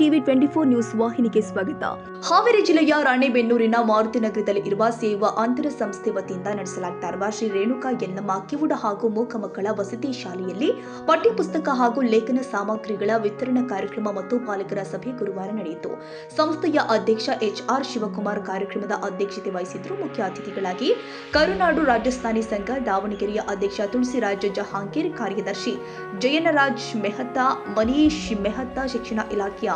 TV 24 news ವಾಹಿನಿಗೆ ಸ್ವಾಗತ. ಹಾವೇರಿ ಜಿಲ್ಲೆಯ ರಾಣೆಬೆನ್ನೂರಿನ ಮಾರುತಿನಗರದಲ್ಲಿ ಇರುವ ಸೇವಾ ಅಂತರ ಸಂಸ್ಥೆ ವತಿಯಿಂದ ನಡೆಸಲಾಗುತ್ತಿರುವ ಶ್ರೀ ರೇಣುಕಾ ಯಲ್ಲಮ್ಮ ಕಿವುಡ ಹಾಗೂ ಮೂಕ ಮಕ್ಕಳ ವಸತಿ ಶಾಲೆಯಲ್ಲಿ ಪಠ್ಯಪುಸ್ತಕ ಹಾಗೂ ಲೇಖನ ಸಾಮಗ್ರಿಗಳ ವಿತರಣಾ ಕಾರ್ಯಕ್ರಮ ಮತ್ತು ಪಾಲಕರ ಸಭೆ ಗುರುವಾರ ನಡೆಯಿತು. ಸಂಸ್ಥೆಯ ಅಧ್ಯಕ್ಷ HR ಶಿವಕುಮಾರ್ ಕಾರ್ಯಕ್ರಮದ ಅಧ್ಯಕ್ಷತೆ ವಹಿಸಿದ್ರು. ಮುಖ್ಯ ಅತಿಥಿಗಳಾಗಿ ಕರುನಾಡು ರಾಜಸ್ಥಾನಿ ಸಂಘ ದಾವಣಗೆರೆಯ ಅಧ್ಯಕ್ಷ ತುಳಸಿರಾಜ್ ಜಹಾಂಗೀರ್, ಕಾರ್ಯದರ್ಶಿ ಜಯನರಾಜ್ ಮೆಹ್ತಾ, ಮನೀಶ್ ಮೆಹ್ತಾ, ಶಿಕ್ಷಣ ಇಲಾಖೆಯ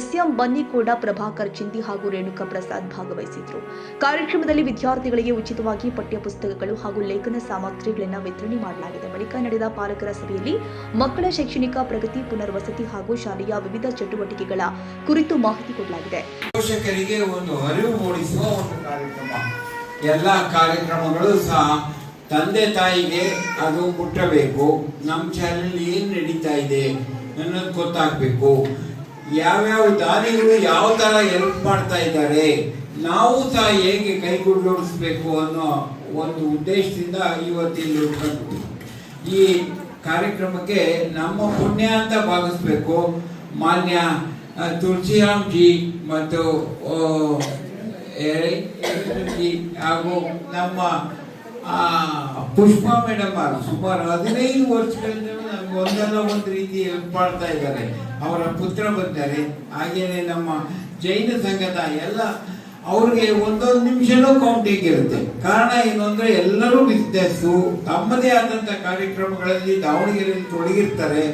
SM ಬನ್ನಿಕೋಡ, ಪ್ರಭಾಕರ್ ಚಿಂದಿ ಹಾಗೂ ರೇಣುಕಾ ಪ್ರಸಾದ್ ಭಾಗವಹಿಸಿದ್ರು. ಕಾರ್ಯಕ್ರಮದಲ್ಲಿ ವಿದ್ಯಾರ್ಥಿಗಳಿಗೆ ಉಚಿತವಾಗಿ ಪಠ್ಯಪುಸ್ತಕಗಳು ಹಾಗೂ ಲೇಖನ ಸಾಮಗ್ರಿಗಳನ್ನು ವಿತರಣೆ ಮಾಡಲಾಗಿದೆ. ಬಳಿಕ ನಡೆದ ಪಾಲಕರ ಸಭೆಯಲ್ಲಿ ಮಕ್ಕಳ ಶೈಕ್ಷಣಿಕ ಪ್ರಗತಿ, ಪುನರ್ವಸತಿ ಹಾಗೂ ಶಾಲೆಯ ವಿವಿಧ ಚಟುವಟಿಕೆಗಳ ಕುರಿತು ಮಾಹಿತಿ ಕೊಡಲಾಗಿದೆ. ಪೋಷಕರಿಗೆ ಒಂದು ಅರಿವು ಮೂಡಿಸುವ ಒಂದು ಕಾರ್ಯಕ್ರಮ. ಎಲ್ಲ ಕಾರ್ಯಕ್ರಮಗಳು ಸಹ ತಂದೆ ತಾಯಿಗೆ ಅದು ಮುಟ್ಟಬೇಕು. ನಮ್ಮ ಶಾಲೆಯಲ್ಲಿ ಏನು ನಡೀತಾ ಇದೆ ಅನ್ನೋದು ಗೊತ್ತಾಗಬೇಕು. ಯಾವ್ಯಾವ ದಾನಿಗಳು ಯಾವ ತರ ಹೆಲ್ಪ್ ಮಾಡ್ತಾ ಇದ್ದಾರೆ, ನಾವು ಸಹ ಹೇಗೆ ಕೈಗೂಡಿಸಬೇಕು ಅನ್ನೋ ಒಂದು ಉದ್ದೇಶದಿಂದ ಇವತ್ತಿನ ಈ ಕಾರ್ಯಕ್ರಮಕ್ಕೆ ನಮ್ಮ ಪುಣ್ಯ ಅಂತ ಭಾವಿಸ್ಬೇಕು. ಮಾನ್ಯ ತುಳಸಿರಾಮ್ ಜಿ ಮತ್ತು ಹಾಗೂ ನಮ್ಮ ಪುಷ್ಪಾ ಮೇಡಮ್ ಸುಮಾರು 15 ವರ್ಷಗಳಿಂದ ನಮ್ಗೆ ಒಂದಲ್ಲ ಒಂದು ರೀತಿ ಹೆಲ್ಪ್ ಮಾಡ್ತಾ ಇದ್ದಾರೆ. ಅವರ ಪುತ್ರ ಬಂದರೆ, ಹಾಗೇನೆ ನಮ್ಮ ಜೈನ ಸಂಘದ ಎಲ್ಲ ಅವ್ರಿಗೆ ಒಂದೊಂದು ನಿಮಿಷನೂ ಕೌಂಟಿಂಗ್ ಇರುತ್ತೆ. ಕಾರಣ ಏನು ಅಂದ್ರೆ ಎಲ್ಲರೂ ಬಿಸ್ನೆಸ್ಸು ತಮ್ಮದೇ ಆದಂತ ಕಾರ್ಯಕ್ರಮಗಳಲ್ಲಿ ದಾವಣಗೆರೆಯಲ್ಲಿ ತೊಡಗಿರ್ತಾರೆ.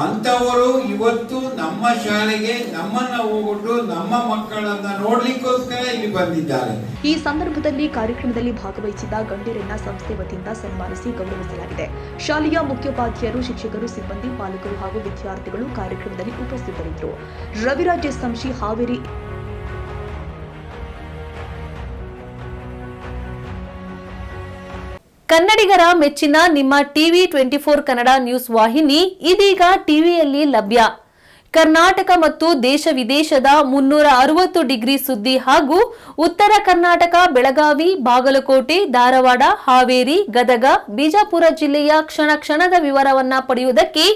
ಅಂತವರು ಇವತ್ತು ನಮ್ಮ ಶಾಲೆಗೆ ನಮ್ಮನ್ನ ಹೋಗ್ಬಿಟ್ಟು ನಮ್ಮ ಮಕ್ಕಳನ್ನ ನೋಡ್ಲಿಕ್ಕೋಸ್ಕರ ಇಲ್ಲಿ ಬಂದಿದ್ದಾರೆ. ಈ ಸಂದರ್ಭದಲ್ಲಿ ಕಾರ್ಯಕ್ರಮದಲ್ಲಿ ಭಾಗವಹಿಸಿದ ಗಣ್ಯರನ್ನ ಸಂಸ್ಥೆ ವತಿಯಿಂದ ಸನ್ಮಾನಿಸಿ ಗೌರವಿಸಲಾಗಿದೆ. ಶಾಲೆಯ ಮುಖ್ಯೋಪಾಧ್ಯಾಯರು, ಶಿಕ್ಷಕರು, ಸಿಬ್ಬಂದಿ, ಪಾಲಕರು ಹಾಗೂ ವಿದ್ಯಾರ್ಥಿಗಳು ಕಾರ್ಯಕ್ರಮದಲ್ಲಿ ಉಪಸ್ಥಿತರಿದ್ದರು. ರವಿರಾಜ್ ಸಂಶಿ, ಹಾವೇರಿ. ಕನ್ನಡಿಗರ ಮೆಚ್ಚಿನ ನಿಮ್ಮ ಟಿವಿ 24 ಕನ್ನಡ ನ್ಯೂಸ್ ವಾಹಿನಿ ಇದೀಗ ಟಿವಿಯಲ್ಲಿ ಲಭ್ಯ. ಕರ್ನಾಟಕ ಮತ್ತು ದೇಶ ವಿದೇಶದ 360 ಡಿಗ್ರಿ ಸುದ್ದಿ ಹಾಗೂ ಉತ್ತರ ಕರ್ನಾಟಕ, ಬೆಳಗಾವಿ, ಬಾಗಲಕೋಟೆ, ಧಾರವಾಡ, ಹಾವೇರಿ, ಗದಗ, ಬಿಜಾಪುರ ಜಿಲ್ಲೆಯ ಕ್ಷಣ ಕ್ಷಣದ ವಿವರವನ್ನ ಪಡೆಯುವುದಕ್ಕೆ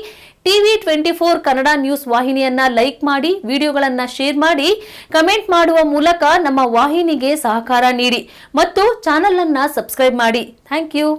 ಟಿವಿ 24 ಕನ್ನಡ ನ್ಯೂಸ್ ವಾಹಿನಿಯನ್ನ ಲೈಕ್ ಮಾಡಿ, ವಿಡಿಯೋಗಳನ್ನ ಶೇರ್ ಮಾಡಿ, ಕಮೆಂಟ್ ಮಾಡುವ ಮೂಲಕ ನಮ್ಮ ವಾಹಿನಿಗೆ ಸಹಕಾರ ನೀಡಿ ಮತ್ತು ಚಾನೆಲ್ ಅನ್ನ ಸಬ್ಸ್ಕ್ರೈಬ್ ಮಾಡಿ. Thank you.